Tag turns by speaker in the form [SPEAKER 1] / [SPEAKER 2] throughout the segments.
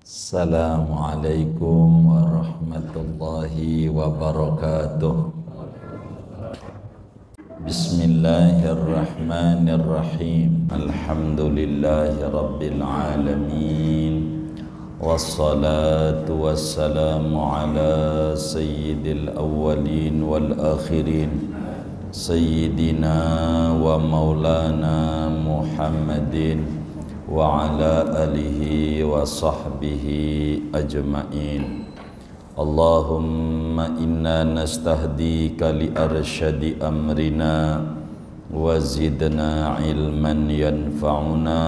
[SPEAKER 1] Assalamualaikum warahmatullahi wabarakatuh. Bismillahirrahmanirrahim. Alhamdulillahi rabbil alamin. Wassalatu wassalamu ala sayyidil awwalin wal akhirin, sayyidina wa maulana Muhammadin wa ala alihi wa sahbihi ajma'in. Allahumma inna nastahdika li arsyadi amrina wa zidna ilman yanfa'una.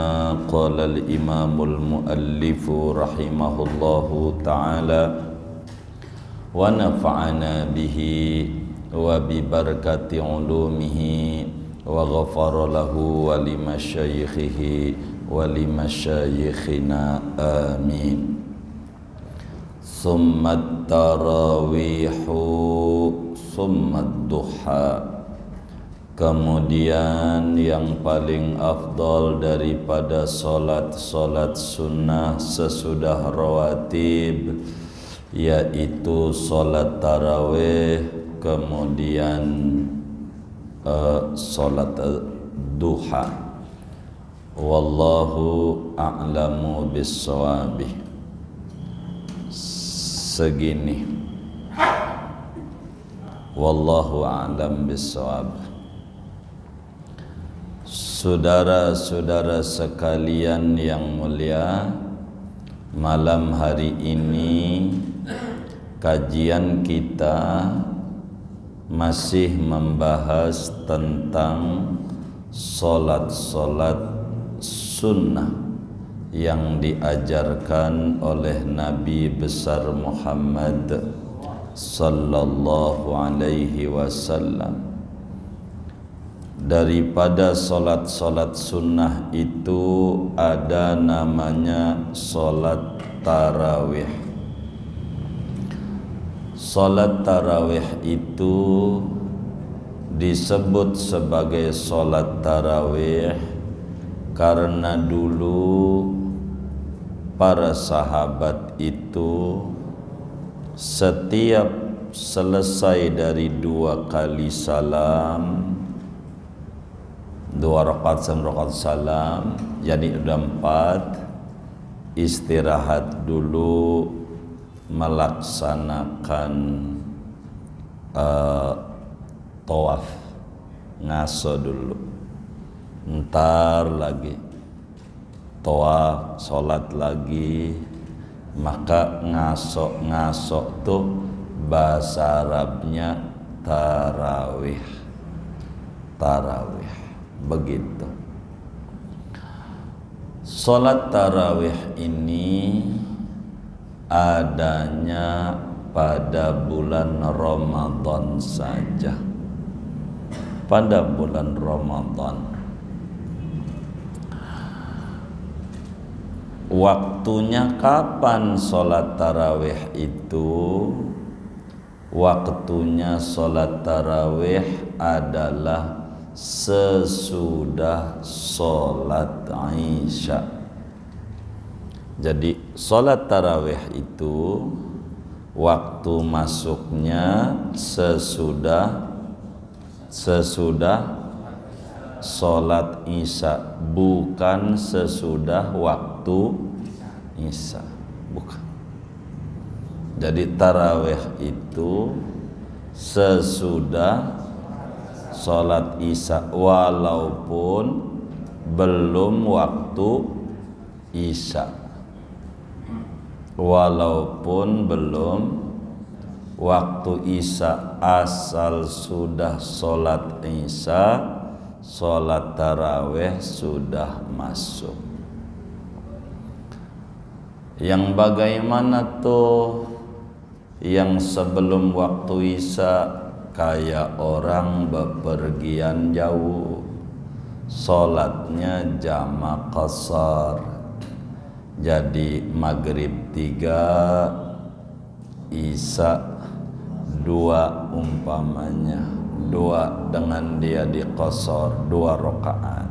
[SPEAKER 1] Qala al-imamul muallifu rahimahullahu ta'ala wa nafa'ana bihi wa bi barakati ulumihi wa ghafara lahu wa li masyayikhihi wa li masyayikhina amin. Summat tarawihu summat duha. Kemudian yang paling afdal daripada solat-solat sunnah sesudah rawatib yaitu solat tarawih, kemudian solat duha. Wallahu a'lamu bis-shawabi. Segini. Wallahu a'lam bis-shawab. Saudara-saudara sekalian yang mulia, malam hari ini kajian kita masih membahas tentang solat-solat sunnah yang diajarkan oleh Nabi besar Muhammad sallallahu alaihi wasallam. Daripada solat-solat sunnah itu ada namanya solat tarawih. Solat tarawih itu disebut sebagai solat tarawih karena dulu para sahabat itu setiap selesai dari 2 kali salam, 2 rakaat salam, jadi udah 4, istirahat dulu melaksanakan tawaf, ngaso dulu. Ntar lagi tawaf, sholat lagi, maka ngasok tuh bahasa Arabnya tarawih. Tarawih begitu. Sholat tarawih ini adanya pada bulan Ramadan saja. Pada bulan Ramadan. Waktunya kapan sholat tarawih itu? Waktunya sholat tarawih adalah sesudah sholat Isya. Jadi sholat tarawih itu waktu masuknya sesudah sholat Isya, bukan sesudah waktu Isya, bukan. Jadi tarawih itu sesudah sholat Isya walaupun belum waktu Isya, walaupun belum waktu Isya, asal sudah sholat Isya, sholat tarawih sudah masuk. Yang bagaimana tuh yang sebelum waktu Isya? Kayak orang bepergian jauh, sholatnya jamak qasar, jadi maghrib 3, Isya 2 umpamanya, 2 dengan dia di qasar 2 rakaat.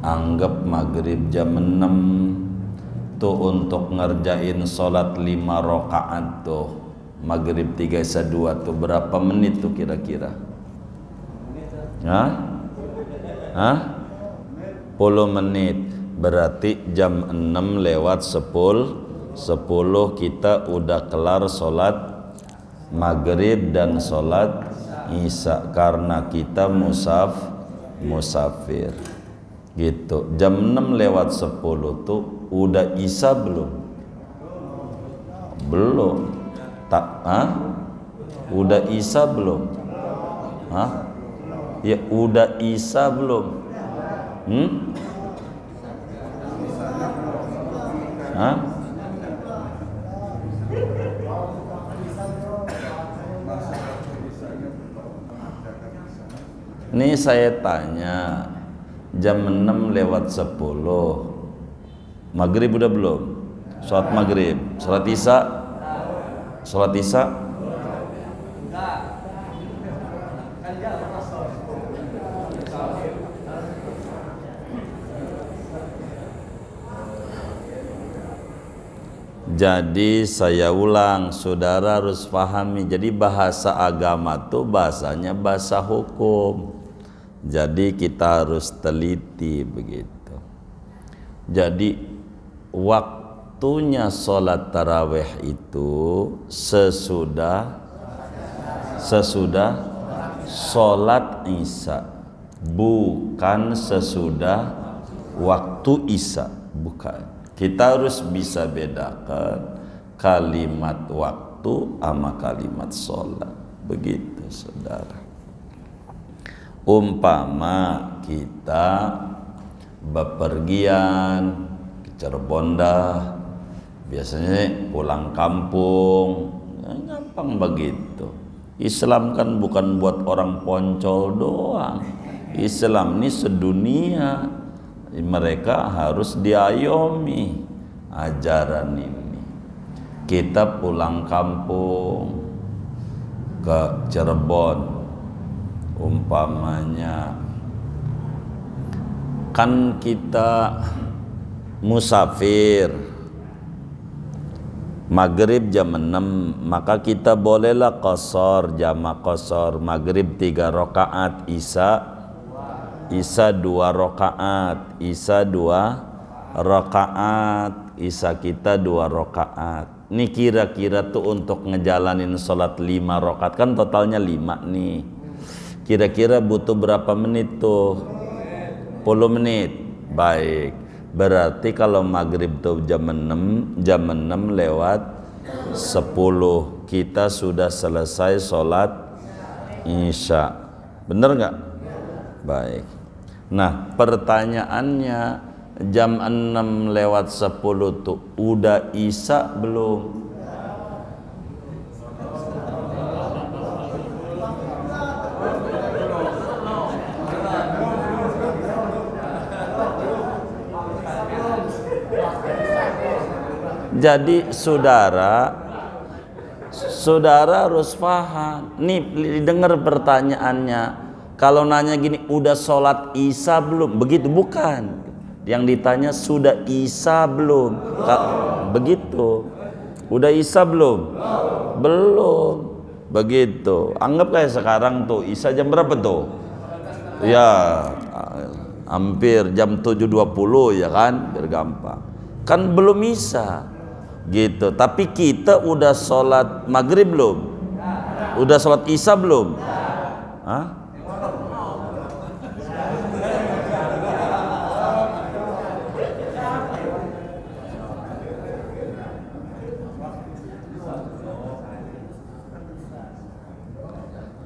[SPEAKER 1] Anggap maghrib jam 6, tuh untuk ngerjain sholat 5 rakaat tuh maghrib 3 Isya 2 tuh berapa menit tuh kira-kira? Hah? 10 menit. Berarti jam 6 lewat 10 kita udah kelar sholat maghrib dan sholat isya karena kita musafir gitu. Jam 6 lewat 10 tuh udah isya belum? Belum. Udah isya belum? Ya udah isya belum? Nih saya tanya, jam 6 lewat 10 maghrib udah belum? Sholat maghrib, sholat isya? Sholat isya? Jadi saya ulang, saudara harus pahami. Jadi bahasa agama tuh bahasanya bahasa hukum. Jadi kita harus teliti begitu. Jadi waktunya sholat tarawih itu sesudah sholat isya, bukan sesudah waktu isya, bukan. Kita harus bisa bedakan kalimat waktu sama kalimat sholat. Begitu saudara. Umpama kita bepergian ke Cirebon dah, biasanya pulang kampung, gampang begitu. Islam kan bukan buat orang poncol doang. Islam ini sedunia. Mereka harus diayomi ajaran ini. Kita pulang kampung ke Cirebon umpamanya, kan kita musafir maghrib jam 6, maka kita bolehlah qashar, jamak qashar, maghrib 3 rakaat, isya 2 rakaat, isya 2 rakaat, isya kita 2 rakaat. Ini kira-kira tuh untuk ngejalanin sholat 5 rakaat, kan totalnya 5 nih. Kira-kira butuh berapa menit tuh? 10 menit. Baik. Berarti kalau maghrib tuh jam 6 lewat 10 kita sudah selesai sholat isya. Bener nggak? Baik. Nah pertanyaannya, jam 6 lewat 10 tuh udah isya belum? Jadi saudara harus paham. Nih dengar pertanyaannya. Kalau nanya gini, udah sholat isya belum? Begitu, bukan. Yang ditanya sudah isya belum? Begitu. Udah isya belum? Belum. Begitu. Anggap kayak sekarang tuh isya jam berapa tuh? Ya hampir jam 7.20 ya kan, biar gampang. Kan belum isya gitu. Tapi kita udah sholat maghrib belum? Udah sholat isya belum? Hah?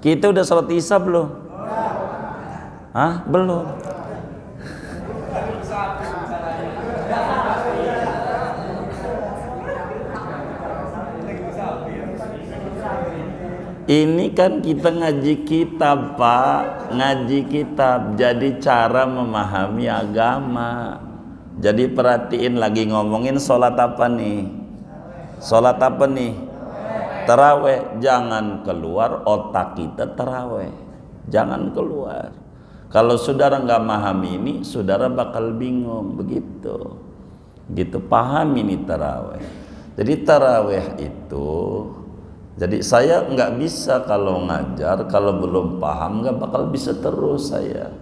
[SPEAKER 1] Kita udah sholat isya belum? Hah? Belum. Ini kan kita ngaji kitab, Pak. Ngaji kitab. Jadi cara memahami agama. Jadi perhatiin, lagi ngomongin sholat apa nih? Sholat apa nih? Taraweh. Jangan keluar otak kita taraweh. Jangan keluar. Kalau saudara nggak memahami ini, saudara bakal bingung. Begitu. Gitu, paham ini taraweh. Jadi taraweh itu, jadi saya nggak bisa kalau ngajar, kalau belum paham nggak bakal bisa terus saya.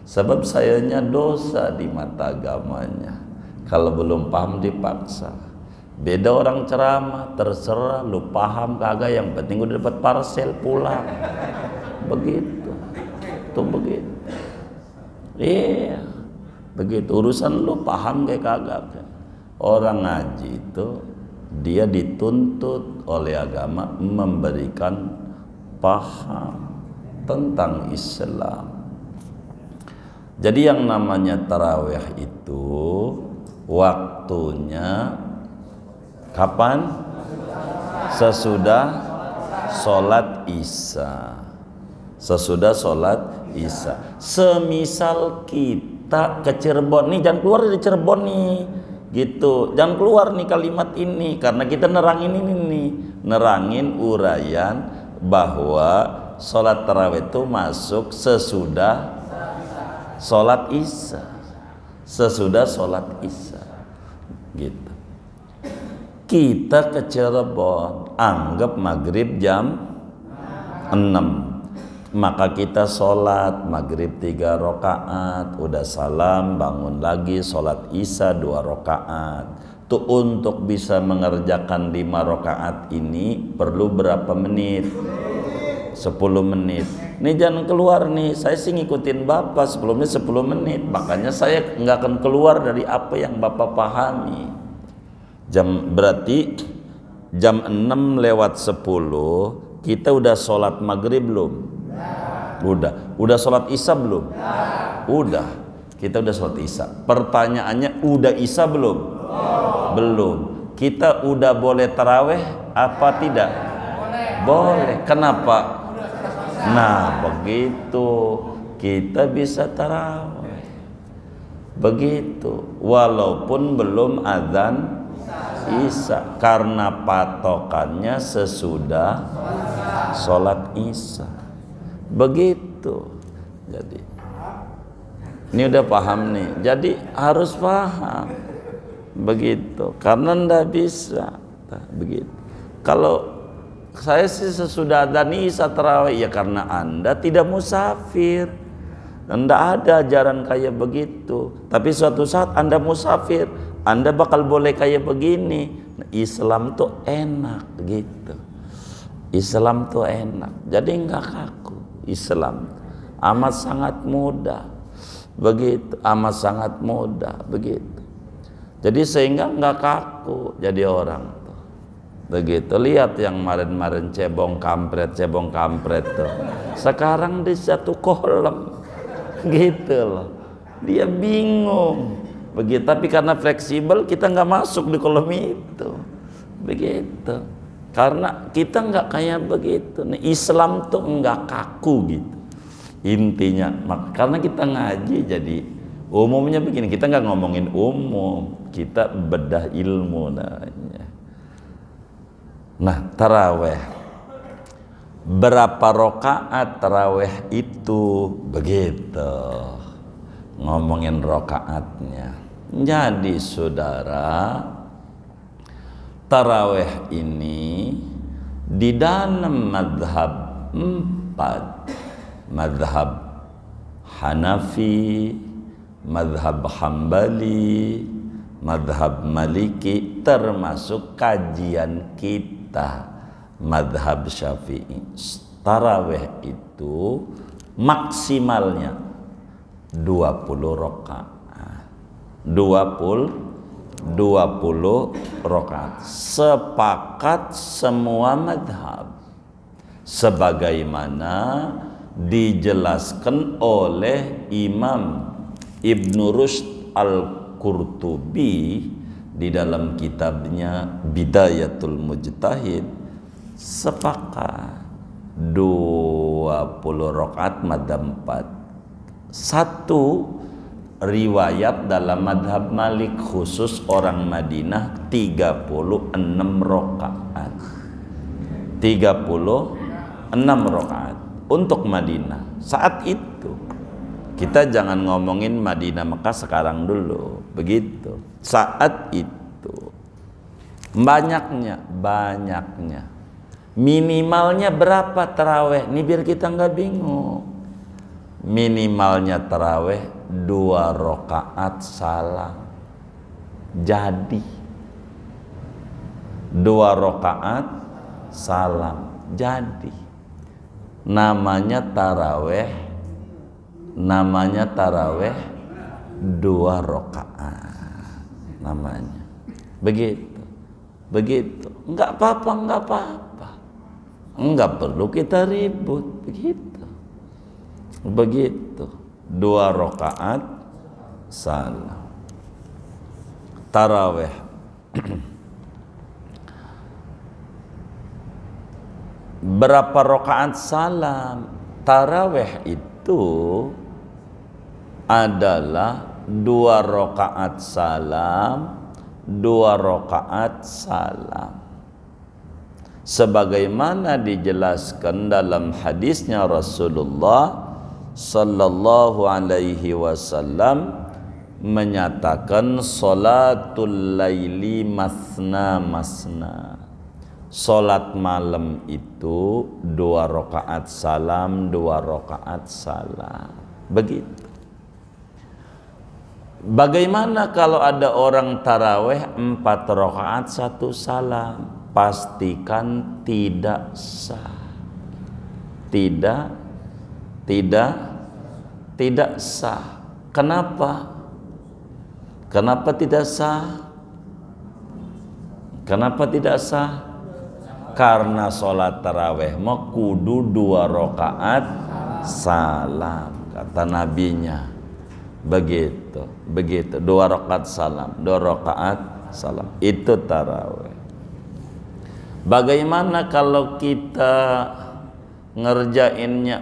[SPEAKER 1] Sebab sayanya dosa di mata agamanya. Kalau belum paham dipaksa. Beda orang ceramah, terserah lu paham kagak, yang penting udah dapat parcel pulang. Begitu. Tuh begitu. Iya. Begitu, urusan lu paham kayak kagak. Orang ngaji itu dia dituntut oleh agama memberikan paham tentang Islam. Jadi yang namanya tarawih itu waktunya kapan? Sesudah sholat isya. Sesudah sholat isya. Semisal kita ke Cirebon nih, jangan keluar dari Cirebon nih, gitu. Jangan keluar nih kalimat ini, karena kita nerangin ini nih, nerangin uraian bahwa sholat tarawih itu masuk sesudah sholat isya. Sesudah sholat isya, gitu. Kita ke Cirebon, anggap maghrib jam 6, maka kita sholat maghrib 3 rakaat, udah salam, bangun lagi sholat isya 2 rakaat. Tuh untuk bisa mengerjakan 5 rakaat ini perlu berapa menit? 10 menit. Nih jangan keluar nih, saya sih ngikutin Bapak, sebelumnya 10 menit, makanya saya nggak akan keluar dari apa yang Bapak pahami. Berarti jam 6 lewat 10 kita udah sholat maghrib belum? Udah sholat isya belum? Udah, kita udah sholat isya. Pertanyaannya, udah isya belum? Belum. Kita udah boleh taraweh apa tidak? Boleh. Kenapa? Nah begitu kita bisa tarawih. Begitu, walaupun belum azan isya, karena patokannya sesudah sholat isya. Begitu. Jadi ini udah paham nih, jadi harus paham. Begitu, karena ndak bisa. Nah, begitu. Kalau saya sih sesudah adzan isya tarawih, ya karena Anda tidak musafir. Ndak ada ajaran kayak begitu. Tapi suatu saat Anda musafir, Anda bakal boleh kayak begini. Islam tuh enak gitu. Islam tuh enak. Jadi enggak kaku. Islam amat sangat mudah. Begitu, amat sangat mudah begitu. Jadi sehingga enggak kaku jadi orang. Begitu, lihat yang kemarin-kemarin cebong kampret tuh. Sekarang di satu kolam. Gitu loh. Dia bingung. Begitu, tapi karena fleksibel kita nggak masuk di kolam itu. Begitu. Karena kita nggak kayak begitu. Nih, Islam tuh nggak kaku gitu. Intinya, karena kita ngaji jadi umumnya begini, kita nggak ngomongin umum, kita bedah ilmu namanya. Nah, taraweh berapa rakaat taraweh itu? Begitu, ngomongin rakaatnya. Jadi saudara, taraweh ini di dalam mazhab 4, mazhab Hanafi, mazhab Hambali, mazhab Maliki, termasuk kajian kita mazhab Syafi'i, tarawih itu maksimalnya 20 rakaat. 20 rakaat. Sepakat semua mazhab. Sebagaimana dijelaskan oleh Imam Ibnu Rushd Al-Qurtubi di dalam kitabnya Bidayatul Mujtahid, sepakat 20 rakaat madhab 4. Satu riwayat dalam madhab Malik khusus orang Madinah 36 rakaat. 36 rakaat untuk Madinah saat itu. Kita jangan ngomongin Madinah Mekah sekarang dulu, begitu. Saat itu banyaknya, minimalnya berapa taraweh? Ini biar kita nggak bingung. Minimalnya taraweh 2 rakaat salam. Jadi 2 rakaat salam. Jadi namanya taraweh 2 rakaat namanya. Begitu. Enggak apa-apa. Enggak perlu kita ribut, begitu. 2 rakaat salam. Taraweh. Berapa rakaat salam? Taraweh itu adalah 2 rakaat salam, 2 rakaat salam. Sebagaimana dijelaskan dalam hadisnya Rasulullah sallallahu alaihi wasallam menyatakan salatul laili masna masna. Salat malam itu 2 rakaat salam, 2 rakaat salam. Begitu. Bagaimana kalau ada orang taraweh 4 rakaat 1 salam? Pastikan tidak sah. Tidak sah. Kenapa? Kenapa tidak sah? Kenapa tidak sah? Karena sholat taraweh mah kudu 2 rakaat salam, kata nabinya. Begitu 2 rakaat salam, 2 rakaat salam, itu taraweh. Bagaimana kalau kita ngerjainnya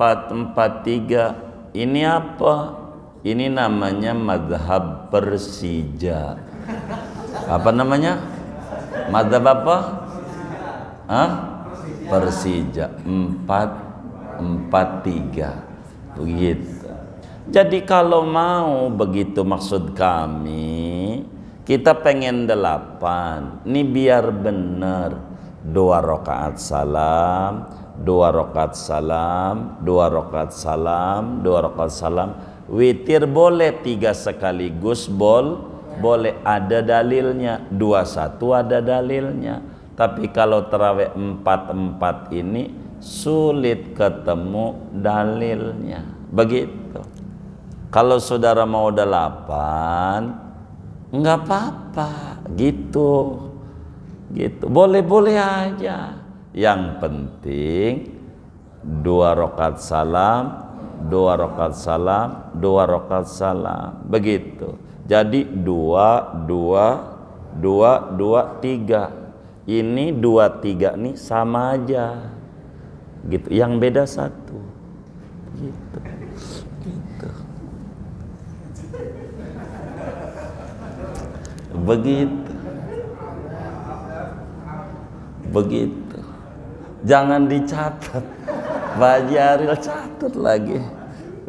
[SPEAKER 1] 4-4-3? Ini apa? Ini namanya mazhab Persija. Apa namanya? Mazhab apa? Persija. 4-4-3. Begitu. Jadi kalau mau begitu maksud kami, kita pengen 8. Ini biar benar. 2 rakaat salam, 2 rakaat salam, 2 rakaat salam, 2 rakaat salam. Witir boleh 3 sekaligus, boleh, ada dalilnya. 21 ada dalilnya. Tapi kalau tarawih 4-4 ini sulit ketemu dalilnya. Begitu. Kalau saudara mau 8, enggak apa-apa, gitu. Boleh-boleh aja. Yang penting 2 rakaat salam, 2 rakaat salam, 2 rakaat salam. Begitu. Jadi 2, 2, 2, 2, 3. Ini 2, 3 nih sama aja. Gitu. Yang beda 1. Gitu. Begitu. Jangan dicatat. Pak Jaril catat lagi.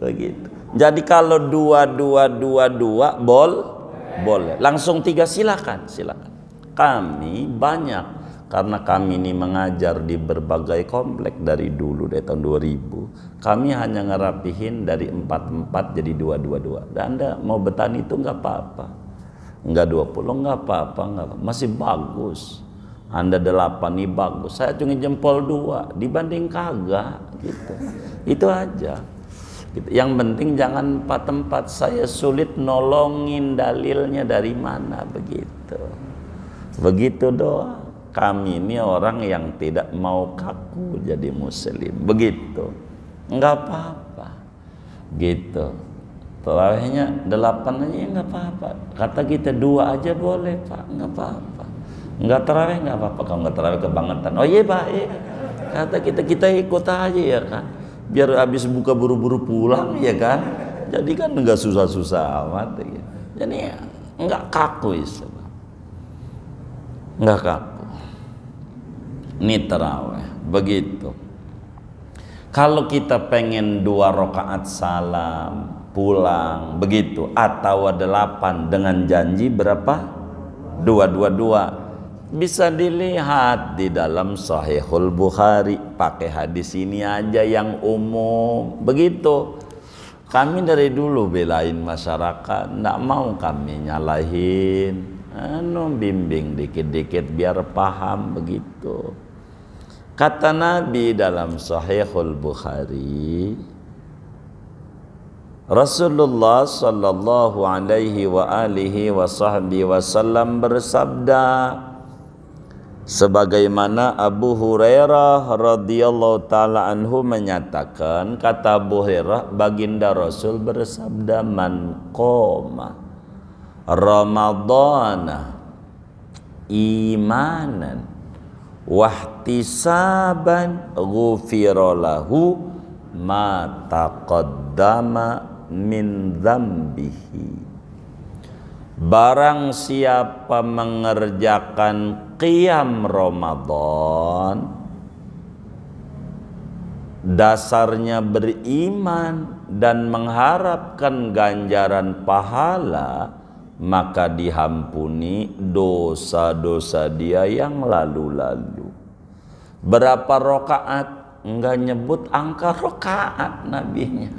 [SPEAKER 1] Begitu. Jadi kalau 2, 2, 2, 2 boleh. Langsung 3 silakan. Kami banyak, karena kami ini mengajar di berbagai komplek dari dulu, dari tahun 2000. Kami hanya ngerapihin dari 4-4 jadi 2-2-2. Dan Anda mau bertani itu nggak apa-apa. Enggak 20 nggak apa-apa, masih bagus. Anda 8 nih bagus, saya cuma jempol 2 dibanding kagak, gitu. Itu aja. Gitu. Yang penting jangan 4-4, saya sulit nolongin dalilnya dari mana, begitu. Begitu doang. Kami ini orang yang tidak mau kaku jadi muslim, begitu. Enggak apa-apa, gitu. Tarawihnya 8 aja enggak apa-apa. Kata kita 2 aja boleh, Pak, enggak apa-apa. Enggak tarawih enggak apa-apa. Kalau enggak tarawih kebangetan, oh iya baik. Kata kita ikut aja ya kan. Biar habis buka buru-buru pulang ya kan. Jadi kan enggak susah-susah amat ya. Jadi enggak kaku Islam. Enggak kaku. Ini tarawih begitu. Kalau kita pengen 2 rakaat salam pulang begitu, atau 8 dengan janji berapa? 2 bisa dilihat di dalam Sahihul Bukhari. Pakai hadis ini aja yang umum begitu. Kami dari dulu belain masyarakat, ndak mau kami nyalahin, bimbing dikit-dikit biar paham begitu. Kata Nabi dalam Sahihul Bukhari, Rasulullah sallallahu alaihi wa alihi wa sahbihi wasallam bersabda, sebagaimana Abu Hurairah radhiyallahu taala anhu menyatakan, kata Abu Hurairah, baginda Rasul bersabda, man qoma ramadhana imanan wahtisaban ghufira lahu ma taqaddama min dzambihi. Barang siapa mengerjakan qiyam Ramadan, dasarnya beriman dan mengharapkan ganjaran pahala, maka diampuni dosa-dosa dia yang lalu-lalu. Berapa rakaat? Enggak nyebut angka rakaat nabinya.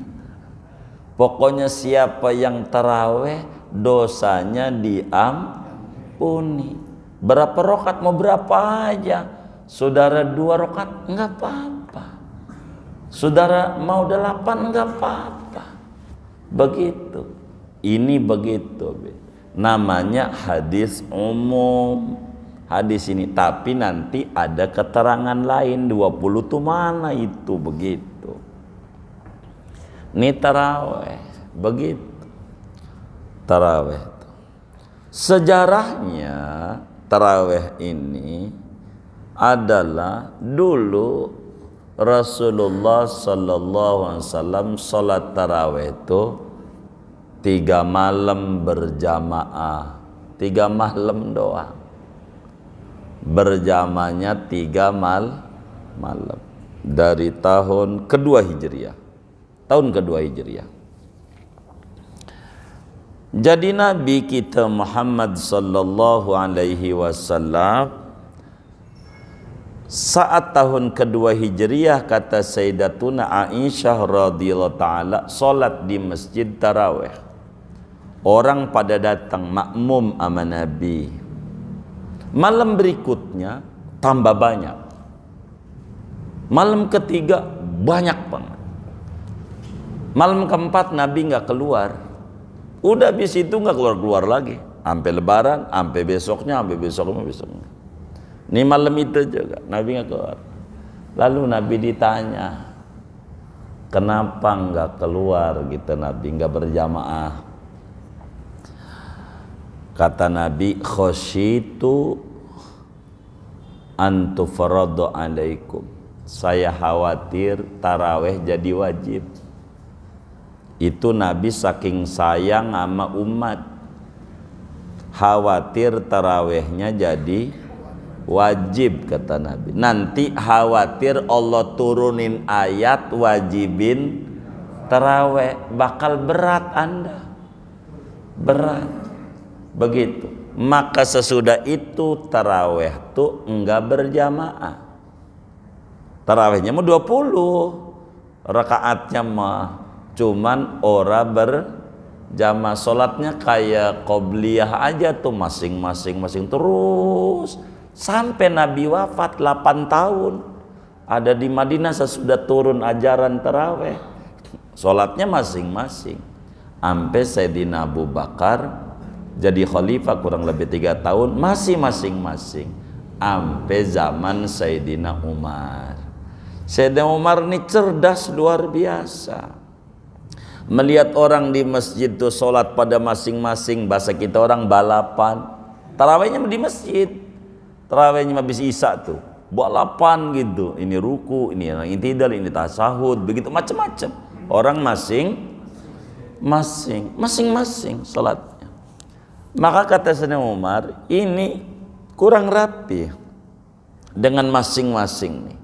[SPEAKER 1] Pokoknya siapa yang taraweh dosanya diampuni. Berapa rakaat? Mau berapa aja. Saudara 2 rakaat enggak apa-apa. Saudara mau 8 enggak apa-apa. Begitu. Ini begitu. Namanya hadis umum. Hadis ini, tapi nanti ada keterangan lain. 20 tuh mana itu begitu. Ini taraweh begitu. Taraweh sejarahnya, taraweh ini adalah dulu Rasulullah sallallahu alaihi wasallam salat taraweh itu 3 malam berjamaah, 3 malam doang. Berjamaahnya 3 malam dari tahun kedua Hijriah. Tahun kedua Hijriah. Jadi Nabi kita Muhammad sallallahu alaihi wasallam saat tahun kedua Hijriah, kata Sayyidatuna Aisyah radhiyallahu taala, salat di masjid tarawih. Orang pada datang makmum sama Nabi. Malam berikutnya tambah banyak. Malam ketiga banyak banget. Malam keempat Nabi nggak keluar. Udah habis itu nggak keluar lagi. Sampai Lebaran, sampai besoknya. Ini malam itu juga Nabi nggak keluar. Lalu Nabi ditanya, kenapa nggak keluar gitu Nabi, nggak berjamaah? Kata Nabi, khosyitu an tufaradu alaikum. Saya khawatir taraweh jadi wajib. Itu Nabi saking sayang sama umat, khawatir tarawehnya jadi wajib, kata Nabi. Nanti khawatir Allah turunin ayat wajibin taraweh, bakal berat Anda, berat begitu. Maka sesudah itu taraweh tuh enggak berjamaah. Tarawehnya mau 20 rakaatnya mah cuman ora berjamaah. Salatnya kayak qobliyah aja tuh, masing-masing terus sampai Nabi wafat 8 tahun. Ada di Madinah sesudah turun ajaran taraweh, salatnya masing-masing. Sampai Sayyidina Abu Bakar jadi khalifah kurang lebih 3 tahun, masih masing-masing. Sampai zaman Sayyidina Umar. Sayyidina Umar ini cerdas luar biasa. Melihat orang di masjid itu sholat pada masing-masing, bahasa kita orang balapan. Tarawihnya di masjid, tarawihnya habis isya tuh balapan gitu. Ini ruku, ini i'tidal, ini tasahud, begitu macam-macam. Orang masing-masing sholatnya. Maka kata Sayyidina Umar, ini kurang rapi dengan masing-masing nih.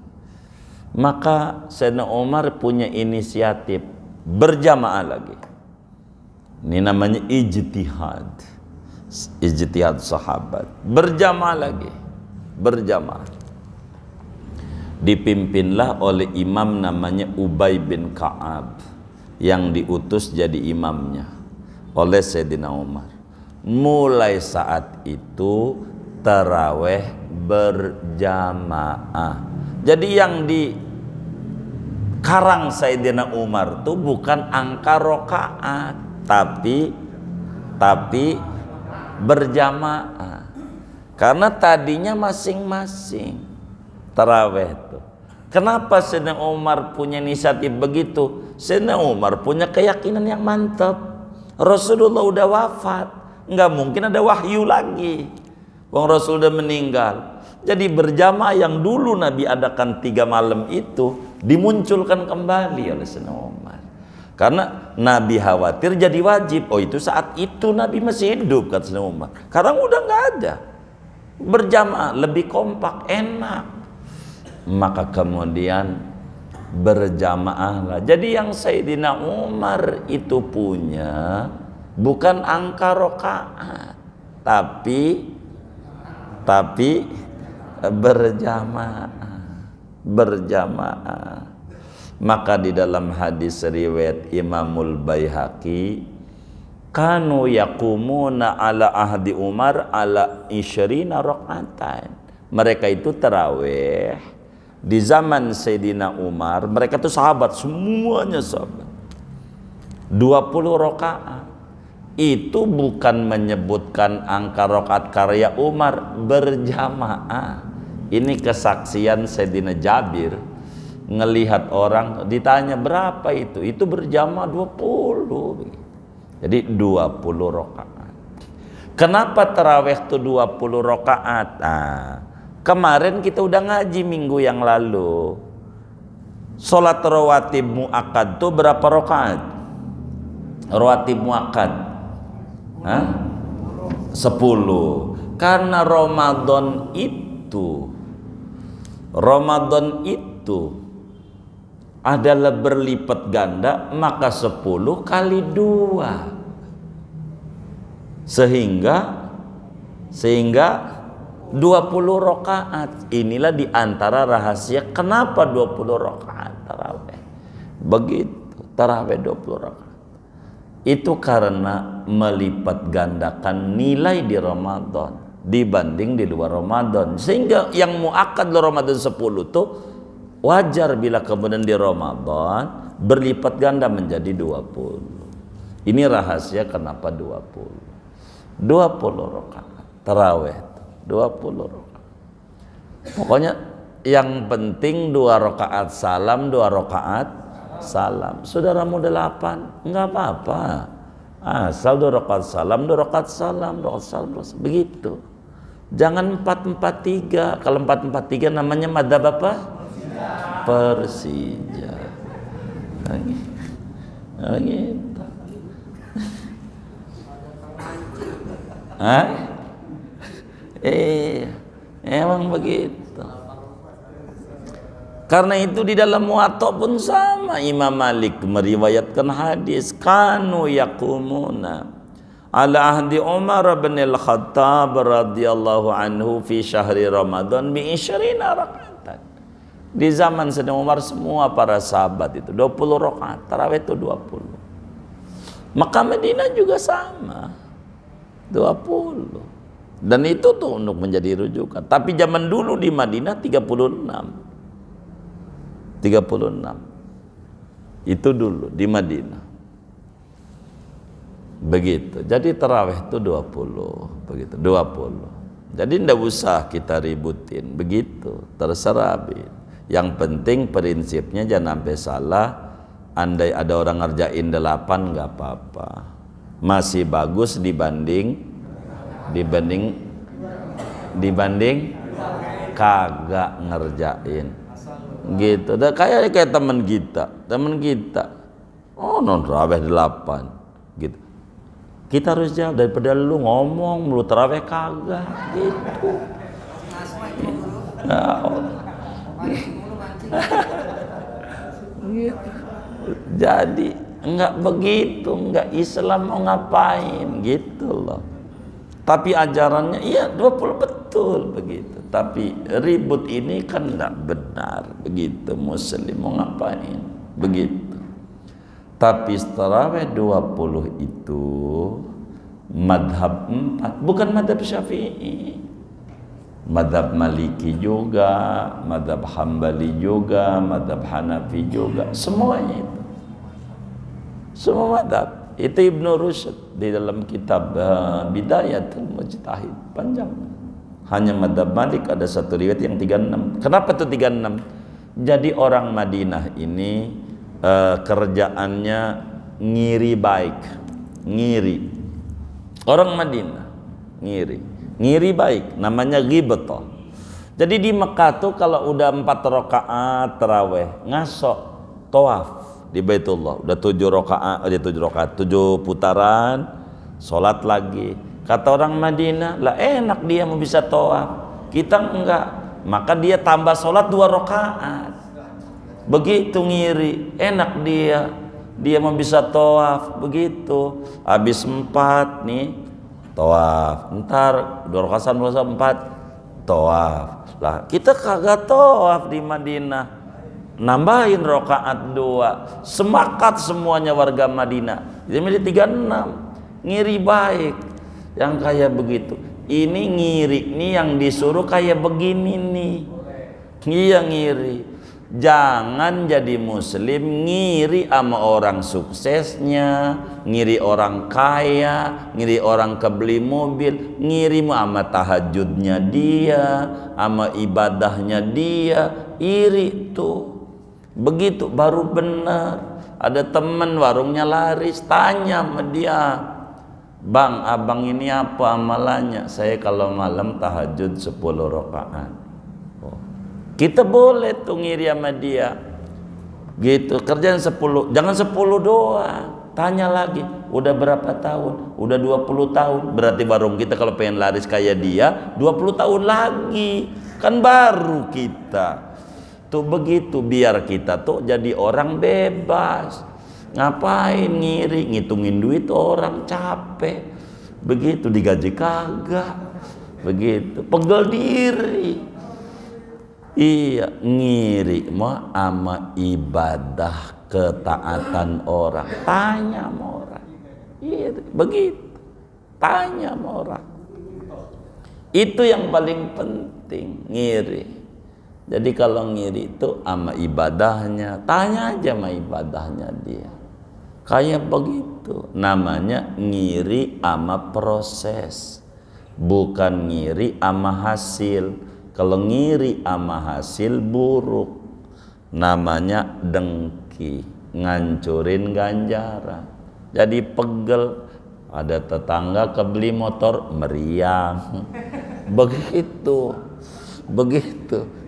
[SPEAKER 1] Maka Sayyidina Umar punya inisiatif berjamaah lagi. Ini namanya ijtihad. Ijtihad sahabat. Berjamaah lagi. Berjamaah. Dipimpinlah oleh imam namanya Ubay bin Ka'ab yang diutus jadi imamnya oleh Sayyidina Umar. Mulai saat itu taraweh berjamaah. Jadi yang di karang Sayyidina Umar itu bukan angka rokaat, tapi berjamaah. Karena tadinya masing-masing taraweh itu. Kenapa Sayyidina Umar punya inisiatif begitu? Sayyidina Umar punya keyakinan yang mantap. Rasulullah udah wafat, nggak mungkin ada wahyu lagi. Wong Rasul udah meninggal. Jadi berjamaah yang dulu Nabi adakan 3 malam itu dimunculkan kembali oleh Sayyidina Umar. Karena Nabi khawatir jadi wajib. Oh, itu saat itu Nabi masih hidup, kata Sayyidina Umar. Sekarang udah nggak ada. Berjamaah lebih kompak, enak. Maka kemudian berjamaahlah. Jadi yang Sayyidina Umar itu punya bukan angka rokaat, tapi berjamaah. Maka di dalam hadis riwayat Imamul Baihaqi, kanu yaqumuna ala ahdi Umar ala 20 rakaatan. Mereka itu tarawih di zaman Sayyidina Umar. Mereka itu sahabat, semuanya sahabat. 20 rakaat. Itu bukan menyebutkan angka rakaat karya Umar, berjamaah. Ini kesaksian Sayyidina Jabir ngelihat orang, ditanya berapa itu berjamaah 20. Jadi 20 rakaat. Kenapa tarawih itu 20 rakaat? Kemarin kita udah ngaji minggu yang lalu. Salat rawatib muakkad itu berapa rakaat? Rawatib muakkad 10. Karena Ramadan itu adalah berlipat ganda, maka 10 kali 2 sehingga 20 rakaat. Inilah diantara rahasia kenapa 20 rakaat tarawih. Begitu, tarawih 20 rakaat. Itu karena melipat gandakan nilai di Ramadan dibanding di luar Ramadan. Sehingga yang muakkad di Ramadan 10 itu wajar bila kemudian di Ramadan berlipat ganda menjadi 20. Ini rahasia kenapa 20 rakaat tarawih. 20 rakaat. Pokoknya yang penting 2 rakaat salam, 2 rakaat salam. Saudaramu 8, enggak apa-apa. Asal 2 rakaat salam, 2 rakaat salam, 2 rakaat salam. Begitu. Jangan 4-4-3. Kalau 4-4-3 namanya madzhab apa? Persija. Gitu. Emang begitu. Karena itu di dalam Muwatta pun sama. Imam Malik meriwayatkan hadis, kanu yaqumuna ala ahdi Umar bin al-Khattab radhiyallahu anhu fi syahri Ramadan bi 20 rakaat. Di zaman Sayyidina Umar semua para sahabat itu 20 rakaat, tarawih itu 20. Maka Madinah juga sama. 20. Dan itu tuh untuk menjadi rujukan. Tapi zaman dulu di Madinah 36. Itu dulu di Madinah. Begitu. Jadi tarawih itu 20, begitu. 20. Jadi tidak usah kita ributin, begitu. Terserah. Yang penting prinsipnya jangan sampai salah. Andai ada orang ngerjain 8 nggak apa-apa. Masih bagus dibanding kagak ngerjain. Gitu. Dan kayak teman kita. Oh, non tarawih 8 gitu. Kita harus jawab, daripada lu ngomong lu tarawih kagak gitu. Ya Allah. Jadi enggak begitu, enggak Islam mau ngapain gitu loh. Tapi ajarannya iya 20 betul begitu. Tapi ribut ini kan enggak benar begitu. Muslim mau ngapain begitu. Tapi tarawih 20 itu madhab 4, bukan madhab Syafi'i. Madhab Maliki juga, madhab Hambali juga, madhab Hanafi juga, semuanya itu. Semua madhab. Itu Ibnu Rushd di dalam kitab Bidayatul Mujtahid, panjang. Hanya madhab Malik ada satu riwayat yang 36. Kenapa tuh 36? Jadi orang Madinah ini kerjaannya ngiri baik, ngiri. Orang Madinah ngiri baik, namanya ghibtah. Jadi di Mekah tuh kalau udah 4 rakaat tarawih ngasok tawaf di Baitullah, udah 7 rakaat 7 putaran, sholat lagi. Kata orang Madinah, lah enak dia mau bisa tawaf, kita enggak, maka dia tambah sholat 2 rakaat. Begitu ngiri, enak dia mau bisa tawaf begitu. Habis 4 nih tawaf, ntar 2 rakaat 4 tawaf. Lah kita kagak tawaf di Madinah, nambahin rakaat 2. Semangat semuanya warga Madinah. Jadi menjadi 36. Ngiri baik yang kayak begitu. Ini ngiri nih yang disuruh kayak begini nih. Iya ngiri. Jangan jadi muslim ngiri sama orang suksesnya, ngiri orang kaya, ngiri orang kebeli mobil, ngiri sama tahajudnya dia, sama ibadahnya dia, iri tuh. Begitu baru benar. Ada teman warungnya laris, tanya sama dia, "Bang, abang ini apa amalannya?" "Saya kalau malam tahajud 10 rakaat." Kita boleh tuh ngiri sama dia gitu, kerjaan 10, jangan 10 doang, tanya lagi, udah berapa tahun? Udah 20 tahun, berarti warung kita kalau pengen laris kayak dia 20 tahun lagi, kan baru kita tuh begitu. Biar kita tuh jadi orang bebas. Ngapain ngiri, ngitungin duit orang capek begitu, digaji kagak begitu, pegel diri. Iya, ngiri mah ama ibadah ketaatan orang. Tanya sama orang. Iya, begitu. Tanya sama orang. Itu yang paling penting, ngiri. Jadi kalau ngiri itu ama ibadahnya, tanya aja sama ibadahnya dia. Kayak begitu. Namanya ngiri ama proses, bukan ngiri ama hasil. Kalau ngiri ama hasil buruk, namanya dengki, ngancurin ganjaran. Jadi pegel. Ada tetangga kebeli motor meriang, begitu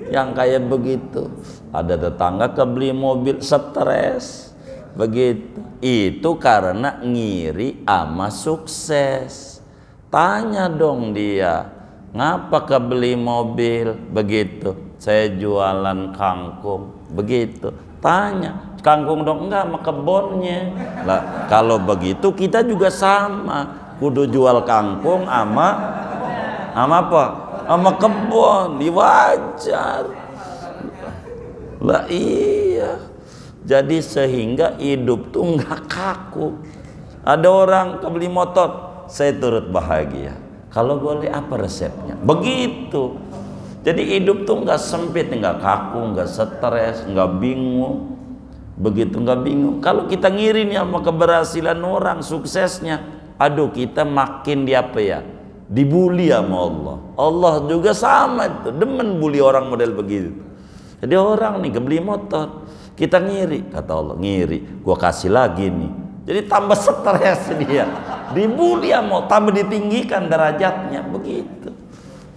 [SPEAKER 1] yang kayak begitu. Ada tetangga kebeli mobil stres, begitu. Itu karena ngiri ama sukses. Tanya dong dia, ngapa kebeli mobil begitu? Saya jualan kangkung begitu. Tanya, kangkung dong? Enggak, sama kebunnya. Lah kalau begitu kita juga sama, kudu jual kangkung ama apa? Sama kebun, wajar. Lah iya. Jadi sehingga hidup tuh enggak kaku. Ada orang kebeli motor, saya turut bahagia. Kalau boleh apa resepnya? Begitu. Jadi hidup tuh nggak sempit, nggak kaku, nggak stres, nggak bingung. Begitu nggak bingung. Kalau kita ngiri nih sama keberhasilan orang, suksesnya, aduh kita makin di apa ya? Dibully sama Allah. Allah juga sama itu, demen bully orang model begitu. Jadi orang nih kebeli motor, kita ngiri, kata Allah, ngiri, gua kasih lagi nih. Jadi tambah stres dia, dibully mau tambah ditinggikan derajatnya begitu,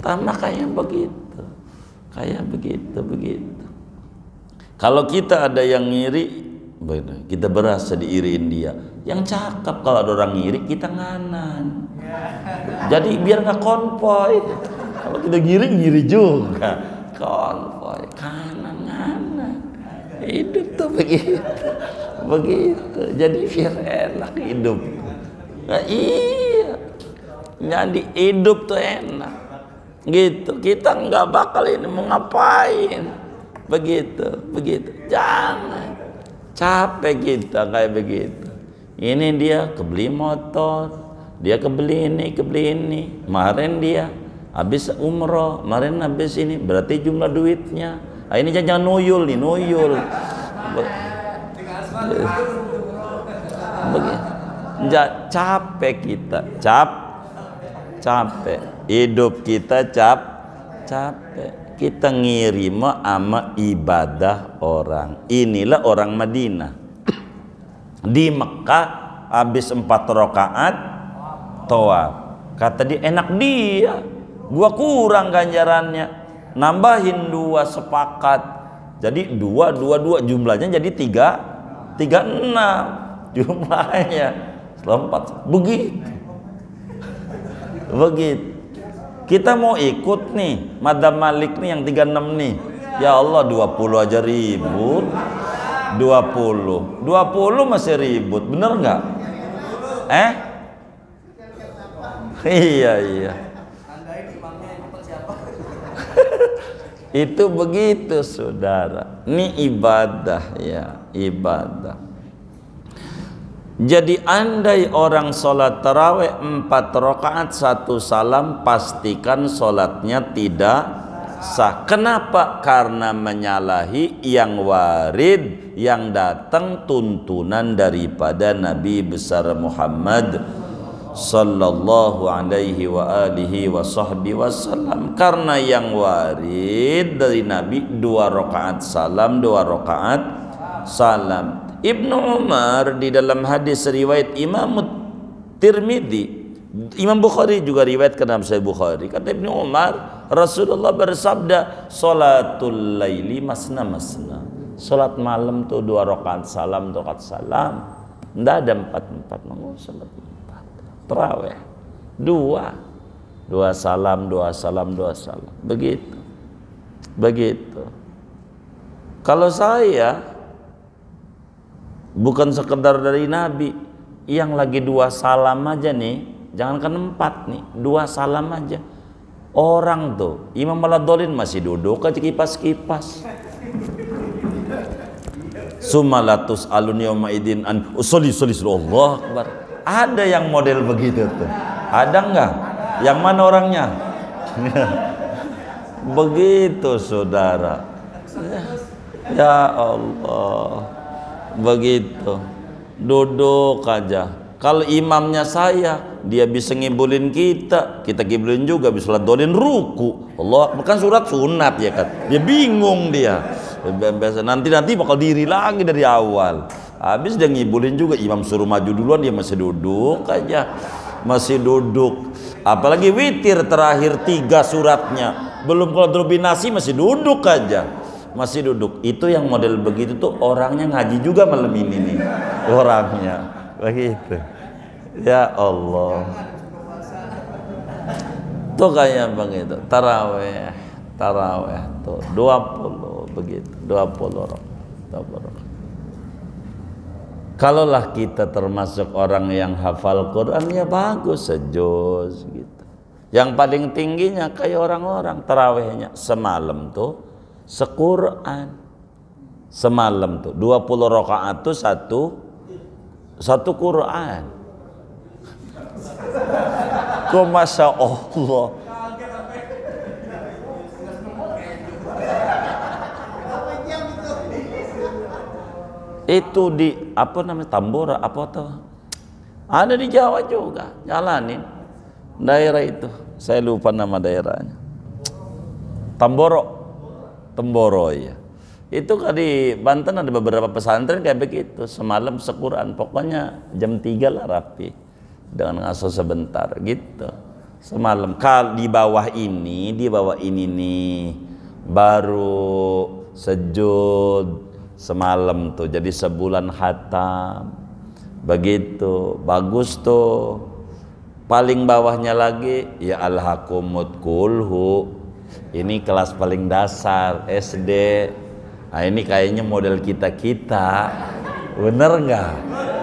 [SPEAKER 1] tambah kayak begitu. Kalau kita ada yang ngiri, kita berasa diiriin dia. Yang cakep kalau ada orang ngiri kita nganan. Jadi biar nggak konvoy. Kalau kita ngiri juga konvoy, kanan. Hidup tuh begitu, begitu. Jadi biar enak hidup. Nah, iya, jadi hidup tuh enak. Gitu. Kita nggak bakal ini mau ngapain. Begitu, begitu. Jangan capek kita kayak begitu. Ini dia kebeli motor, dia kebeli ini. Kemarin dia habis umroh, kemarin habis ini, berarti jumlah duitnya. Nah, ini jangan nuyul nih, nuyul. Capek kita, capek. Hidup kita capek. Kita ngirim sama ibadah orang. Inilah orang Madinah. Di Mekah habis 4 rakaat tawaf. Kata dia, enak dia. Gua kurang ganjarannya. Nambahin 2 sepakat. Jadi 2 jumlahnya jadi 36 jumlahnya. Lompat begitu. Begitu. Kita mau ikut nih Madhab Malik nih yang 36 nih. Ya Allah 20 aja ribut. 20 masih ribut, bener nggak? Iya. Itu begitu saudara. Ini ibadah ya, ibadah. Jadi andai orang sholat tarawih 4 rakaat 1 salam, pastikan sholatnya tidak sah. Kenapa? Karena menyalahi yang warid, yang datang tuntunan daripada Nabi besar Muhammad sallallahu alaihi wa alihi wa sahbihi wasallam. Karena yang warid dari Nabi 2 rakaat salam, 2 rakaat salam. Ibnu Umar di dalam hadis riwayat Imam Tirmidzi, Imam Bukhari juga riwayatkan dalam Sahih Bukhari, kata Ibnu Umar, Rasulullah bersabda, salatul laili masna. Salat malam tuh 2 rakaat salam, 2 rakaat salam. Enggak ada 4 mau salat 4. Tarawih 2 salam, 2 salam, 2 salam. Begitu. Kalau saya bukan sekedar dari Nabi, yang lagi 2 salam aja nih, jangankan 4 nih, 2 salam aja. Orang tuh Imam Maladolin masih duduk aja kipas-kipas. Sumalatus alun yauma idin an usolli Allah akbar. Ada yang model begitu tuh. Ada enggak? Yang mana orangnya? Begitu saudara. Ya Allah. Begitu. Duduk aja. Kalau imamnya saya, dia bisa ngibulin kita ngibulin juga, bisa ladolin ruku. Allah, bukan surat sunat ya kan. Dia bingung dia. Nanti bakal diri lagi dari awal. Habis dia ngibulin juga, imam suruh maju duluan, dia masih duduk aja. Masih duduk. Apalagi witir terakhir 3 suratnya. Belum kalau binasi masih duduk aja. Masih duduk. Itu yang model begitu tuh orangnya ngaji juga malam ini nih. Orangnya begitu. Ya Allah. Tuh kayak begitu. Tarawih tuh 20 begitu. 20 rakaat. Kalaulah kita termasuk orang yang hafal Quran, ya bagus, sejus gitu. Yang paling tingginya kayak orang-orang tarawihnya semalam tuh sequran. Semalam tuh 20 rakaat tuh satu Quran. Kok Masya Allah. Itu di apa namanya, Tambora apa tuh, ada di Jawa juga, jalanin daerah itu, saya lupa nama daerahnya. Temboro ya. Itu kan di Banten ada beberapa pesantren kayak begitu, semalam sequran, pokoknya jam 3 lah rapi dengan ngaso sebentar gitu. Semalam kalau di bawah ini nih baru sejud semalam tuh, jadi sebulan khatam begitu, bagus tuh. Paling bawahnya lagi ya alhaqumut kulhu, ini kelas paling dasar SD. Nah, ini kayaknya model kita-kita. Bener nggak?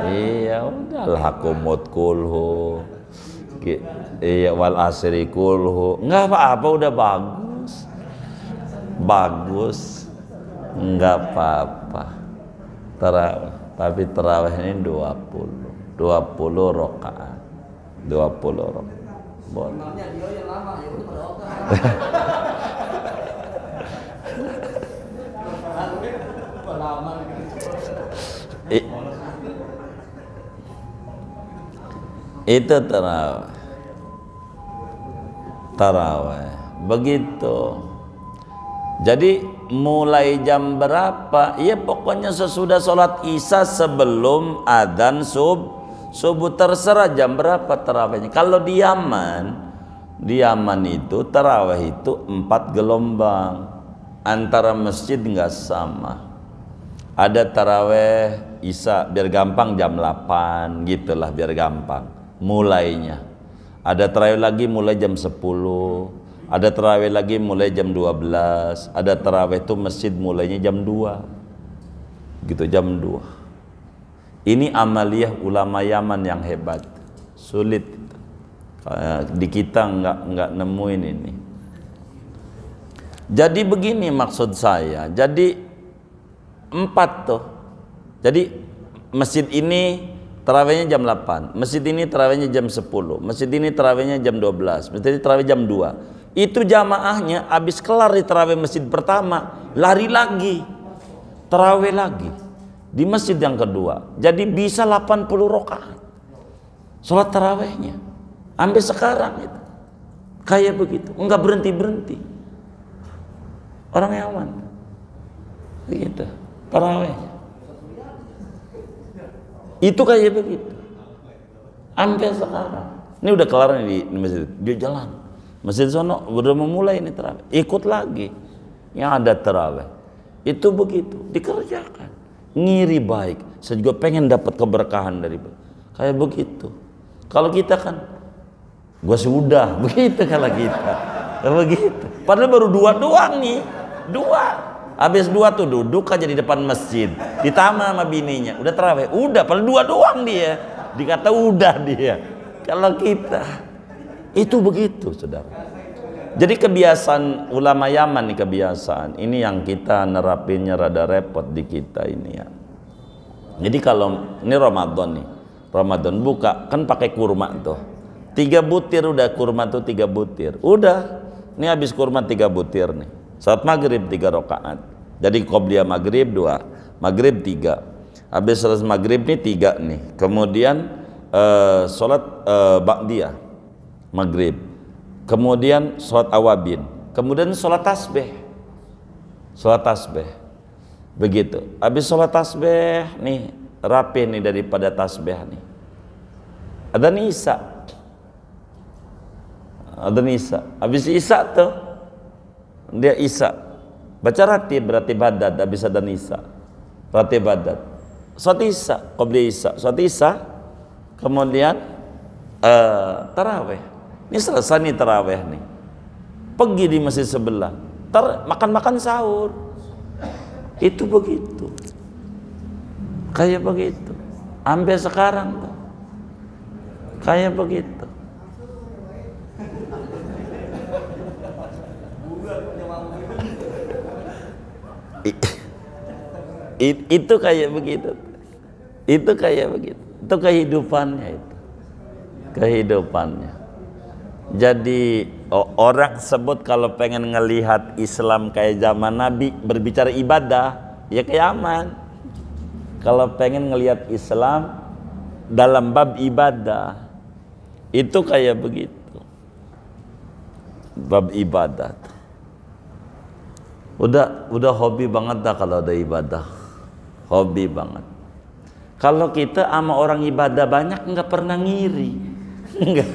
[SPEAKER 1] Iya, udahlah kumut kulhu. Iya, wal asri kulhu. Nggak apa-apa, udah bagus. Bagus. Nggak apa-apa. Tapi tarawih ini 20 rakaat. 20 rakaat. Boleh. Itu tarawih begitu. Jadi mulai jam berapa? Ya pokoknya sesudah sholat isya sebelum adzan subuh, terserah jam berapa tarawihnya. Kalau di Yaman itu tarawih itu 4 gelombang, antara masjid nggak sama. Ada tarawih isya biar gampang jam 8 gitulah, biar gampang mulainya. Ada tarawih lagi mulai jam 10, ada tarawih lagi mulai jam 12, ada tarawih itu masjid mulainya jam 2 gitu, jam 2. Ini amaliyah ulama Yaman yang hebat, sulit di kita nggak nemuin ini. Jadi begini maksud saya, jadi 4 tuh. Jadi masjid ini tarawihnya jam 8, masjid ini tarawihnya jam 10, masjid ini tarawihnya jam 12, masjid ini tarawih jam 2. Itu jamaahnya habis kelar di tarawih masjid pertama, lari lagi tarawih lagi di masjid yang kedua. Jadi bisa 80 rakaat sholat tarawihnya sampai sekarang itu. Kayak begitu, enggak berhenti-berhenti. Orang Yaman begitu tarawihnya. Itu kayak begitu sampai sekarang. Ini udah kelar nih di masjid, dia jalan masjid sono udah memulai ini tarawih, ikut lagi yang ada tarawih. Itu begitu dikerjakan, ngiri baik. Saya juga pengen dapat keberkahan dari kayak begitu. Kalau kita kan gua sudah begitu, kalau kita begitu. Padahal baru 2 doang nih, 2. Habis 2 tuh duduk aja di depan masjid, ditama sama bininya, udah tarawih, udah, padahal 2 doang dia, dikata udah dia. Kalau kita itu begitu, saudara. Jadi kebiasaan ulama Yaman nih, kebiasaan ini yang kita nerapinnya rada repot di kita ini ya. Jadi kalau ini Ramadan nih, Ramadan buka kan pakai kurma tuh, 3 butir udah, kurma tuh 3 butir, udah. Ini habis kurma 3 butir nih. Saat maghrib 3 rakaat. Jadi qobliyah maghrib 2, maghrib 3. Habis selesai maghrib nih 3 nih. Kemudian sholat ba'diyah maghrib. Kemudian sholat awabin. Kemudian sholat tasbih. Sholat tasbih. Begitu. Habis sholat tasbih nih, rapi nih daripada tasbih nih. Ada isya. Ada isya. Habis isya tuh dia isya, baca ratib, berarti badat, habis ada isya, ratib badat, sholat isya, qobliyah isya, sholat isya, kemudian tarawih. Ini selesai nih tarawih nih, pergi di masjid sebelah, makan-makan sahur. Itu begitu, kayak begitu, sampai sekarang tuh, kayak begitu. Itu kayak begitu, itu kayak begitu, itu kehidupannya, itu kehidupannya. Jadi orang sebut kalau pengen ngelihat Islam kayak zaman Nabi, berbicara ibadah ya ke Yaman. Kalau pengen ngelihat Islam dalam bab ibadah, itu kayak begitu, bab ibadah. Udah hobi banget dah kalau ada ibadah, hobi banget. Kalau kita sama orang ibadah banyak nggak pernah ngiri, enggak.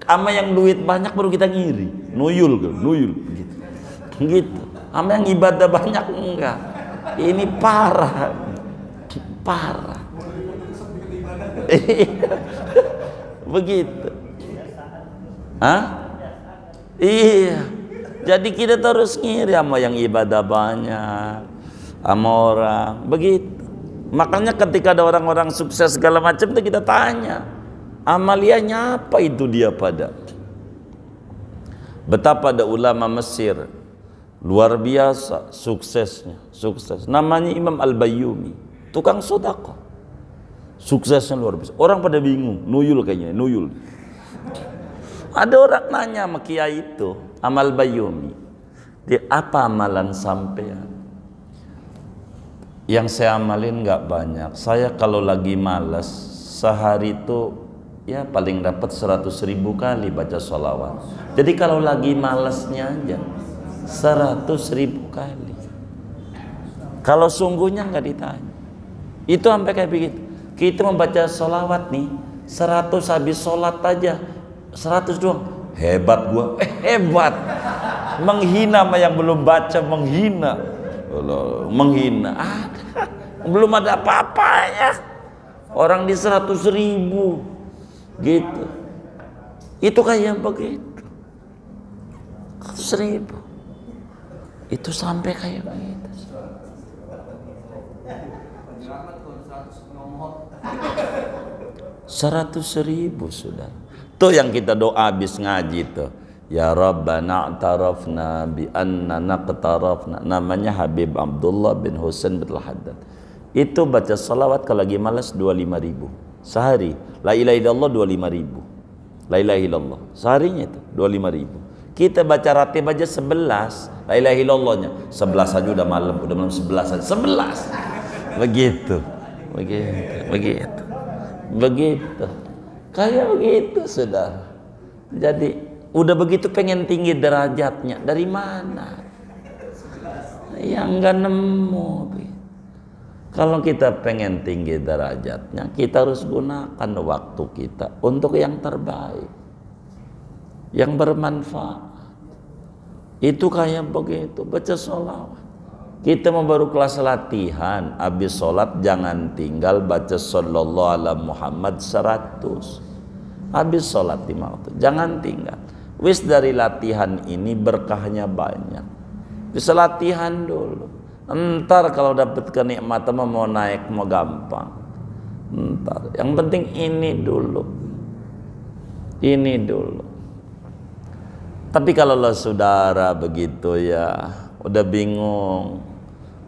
[SPEAKER 1] Sama yang duit banyak baru kita ngiri, nuyul gitu. Gitu. Sama yang ibadah banyak enggak. Ini parah. Begitu. Hah? Iya. Jadi kita terus ngiri sama yang ibadah banyak, sama orang, begitu. Makanya ketika ada orang-orang sukses segala macam itu kita tanya, amalianya apa itu dia pada? Betapa ada ulama Mesir luar biasa suksesnya, sukses. Namanya Imam Al-Bayyumi, tukang sedekah. Suksesnya luar biasa. Orang pada bingung, nuyul kayaknya, nuyul. Ada orang nanya sama kiai itu, Amal Bayyumi, dia apa amalan sampean? Yang saya amalin nggak banyak. Saya kalau lagi malas sehari itu ya paling dapat 100.000 kali baca sholawat. Jadi kalau lagi malasnya aja 100.000 kali. Kalau sungguhnya nggak ditanya. Itu sampai kayak begitu. Kita membaca sholawat nih 100 habis sholat aja 100 doang. Hebat gua. Hebat. Menghina sama yang belum baca, menghina. Menghina. Belum ada apa-apanya. Orang di 100.000 gitu. Itu kayak begitu. 100.000. Itu sampai kayak begitu. Seratus ribu sudah. Tuh yang kita doa habis ngaji tuh. Ya Rabbana a'tarafna bi anna naqtarafna. Namanya Habib Abdullah bin Husain bin Al-Haddad. Itu baca salawat kalau lagi malas 25.000 sehari. La ilaha illallah 25.000. La ilaha illallah. Seharinya itu 25.000. Kita baca ratib aja 11. La ilaha illallahnya 11 aja udah malam 11 aja. 11. Begitu. Begitu. Kayak begitu, saudara. Jadi udah begitu pengen tinggi derajatnya, dari mana? Yang nggak nemu. Kalau kita pengen tinggi derajatnya, kita harus gunakan waktu kita untuk yang terbaik, yang bermanfaat. Itu kayak begitu, baca sholawat. Kita mau baru kelas latihan, habis sholat jangan tinggal baca sallallahu ala Muhammad 100. Habis sholat 5 waktu, jangan tinggal. Wis dari latihan ini berkahnya banyak. Bisa latihan dulu. Entar kalau dapat kenikmatan mau naik mau gampang. Entar. Yang penting ini dulu. Ini dulu. Tapi kalau saudara begitu ya, udah bingung.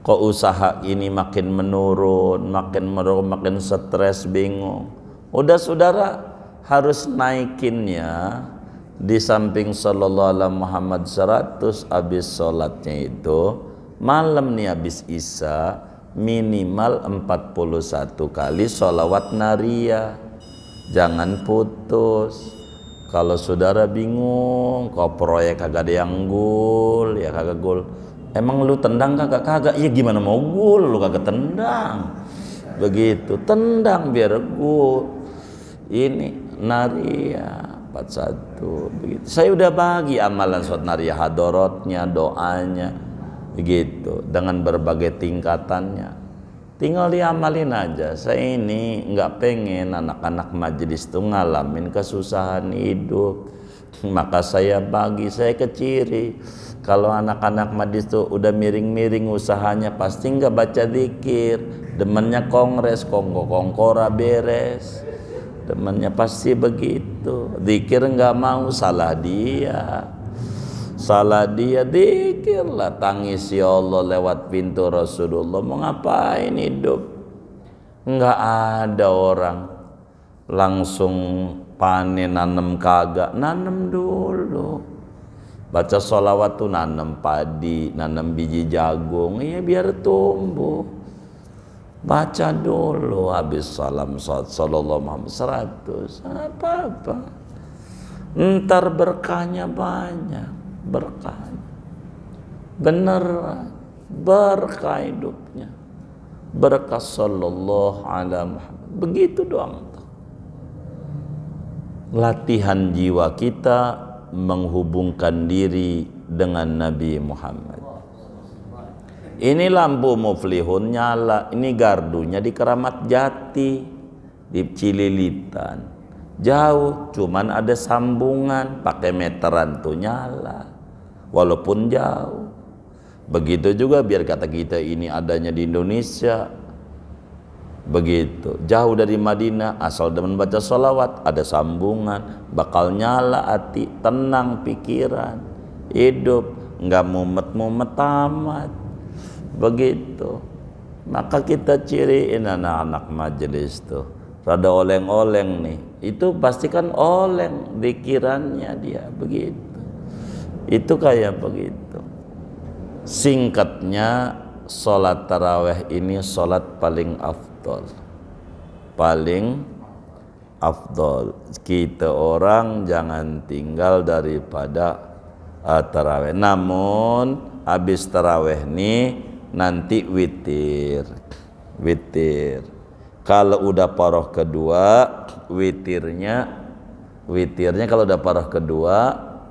[SPEAKER 1] Kok usaha ini makin menurun, makin stres, bingung. Udah saudara harus naikinnya. Di samping sallallahu alaihi Muhammad 100 habis sholatnya itu malam nih habis isya minimal 41 kali sholawat nariyah. Jangan putus. Kalau saudara bingung, kok proyek kagak ada yang gul, ya kagak gul. Emang lu tendang kagak? Ya gimana mau gul, lu kagak tendang. Begitu, tendang biar gul. Ini nariyah 41 begitu. Saya udah bagi amalan sholat nariyah hadorotnya, doanya begitu dengan berbagai tingkatannya. Tinggal diamalin aja. Saya ini nggak pengen anak-anak majelis tuh ngalamin kesusahan hidup. Maka saya bagi, saya keciri. Kalau anak-anak majelis tuh udah miring-miring usahanya pasti nggak baca zikir. Demennya kongres, kongkora beres. Temannya pasti begitu. Zikir nggak mau, salah dia, zikirlah, tangis ya Allah lewat pintu Rasulullah. Mau ngapain hidup? Nggak ada orang langsung panen nanem kagak, nanem dulu. Baca sholawat tuh nanem padi, nanem biji jagung, iya biar tumbuh. Baca dulu habis salam sallallahu Muhammad 100, apa-apa. Ntar berkahnya banyak, berkahnya. Bener, berkah hidupnya. Berkah sallallahu ala Muhammad. Begitu doang. Latihan jiwa kita menghubungkan diri dengan Nabi Muhammad. Ini lampu muflihun nyala, ini gardunya di Keramat Jati, di Cililitan. Jauh, cuman ada sambungan, pakai meteran tuh nyala. Walaupun jauh. Begitu juga biar kata kita ini adanya di Indonesia. Begitu, jauh dari Madinah, asal demen baca sholawat, ada sambungan, bakal nyala hati, tenang pikiran, hidup, nggak mumet-mumet amat. Begitu. Maka kita ciriin anak-anak majelis tuh, rada oleng-oleng nih, itu pasti kan oleng pikirannya dia, begitu. Itu kayak begitu. Singkatnya, sholat taraweh ini sholat paling afdol. Paling afdol. Kita orang jangan tinggal daripada taraweh. Namun habis taraweh ini nanti witir. Witir. Kalau udah paroh kedua, witirnya kalau udah paroh kedua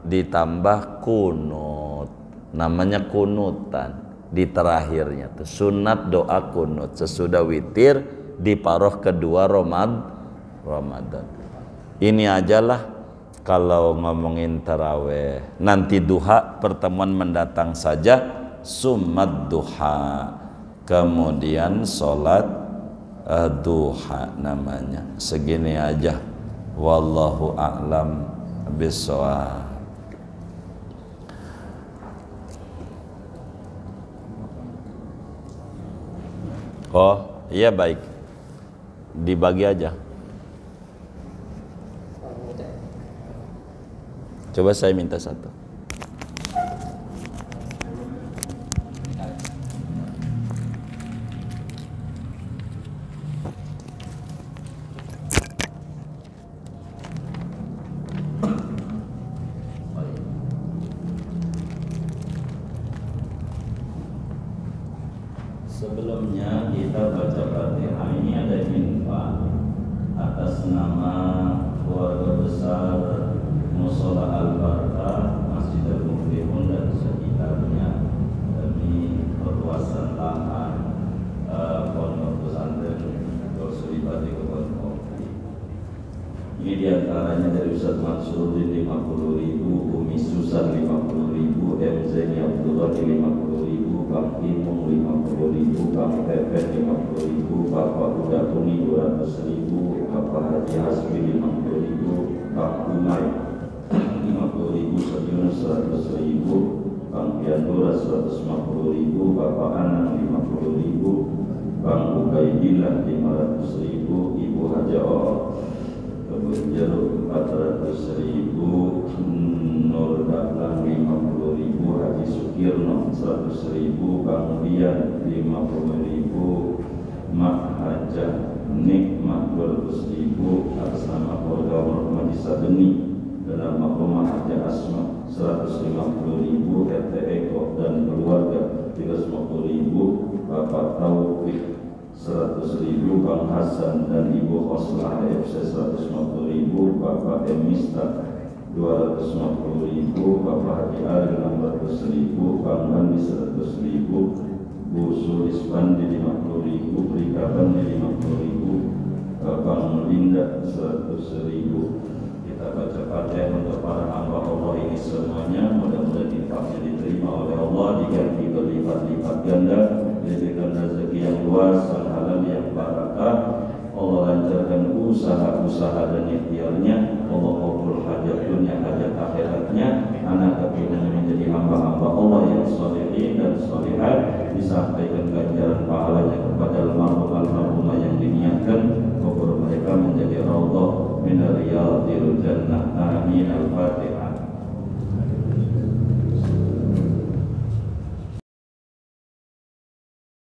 [SPEAKER 1] ditambah kunut. Namanya kunutan di terakhirnya tuh, sunat doa kunut sesudah witir di paroh kedua Ramadan. Ini ajalah kalau ngomongin taraweh. Nanti duha pertemuan mendatang saja, summat duha, kemudian sholat duha namanya. Segini aja, wallahu a'lam bishawab. Oh iya, baik, dibagi aja. Coba saya minta satu. Sebelumnya kita baca Fatihah, ini ada infak atas nama keluarga besar Mushola Al-Barakah, Masjidil Muflihun dan sekitarnya demi perluasan lahan pondok pesantren Dosulibati Kebon Kopi. Ini diantaranya dari Ustaz Mansuruddin 50.000, Umi Susan 50.000, MZ Abdullah 50.000, Bang Imung 50.000, Bang Pepen 50.000, Bapak Uda Tuni 200.000, Bapak Haji Hasbi 50.000, Bang Umay 50.000, Sejunus 100.000, Bang Piandura 150.000, Bapak Anang 50.000, Bang Ubaidillah 500.000, Ibu Haja Kebun Jeruk 400.000, Nur Dahlan 50.000, Haji Sukirno 100.000, Bang Dian 50.000, Mak Hajah Nikmat 200.000 atas nama keluarga Muhammad Sabeni dan almarhumah Hajah Asma 150.000, RT Eko dan keluarga 350.000, Bapak Taufik 100.000, Bang Hasan dan Ibu Khoslah FC 150.000, Bapak Emista 250.000, Bapak Haji Aril 600.000, Bang Bandi 100.000, Bu Sulis Bandi 50.000, Rika Bandi 50.000, Bang Linda 100.000. Kita baca Fatihah untuk para hamba Allah ini semuanya. Mudah-mudahan infaknya diterima oleh Allah, diganti berlipat-lipat ganda, diberikan rezeki yang luas, halal yang barakah. Allah lancarkan usaha-usaha dan ikhtiarnya. Allah kabul hajat dunia, hajat akhiratnya. Anak kepingan menjadi hamba-hamba Allah yang sholihin dan sholihat, disampaikan ganjaran pahalanya kepada almarhum-almarhumah yang diniatkan. Kubur mereka menjadi raudhah min riyadil jannah. Amin. Al-Fatihah.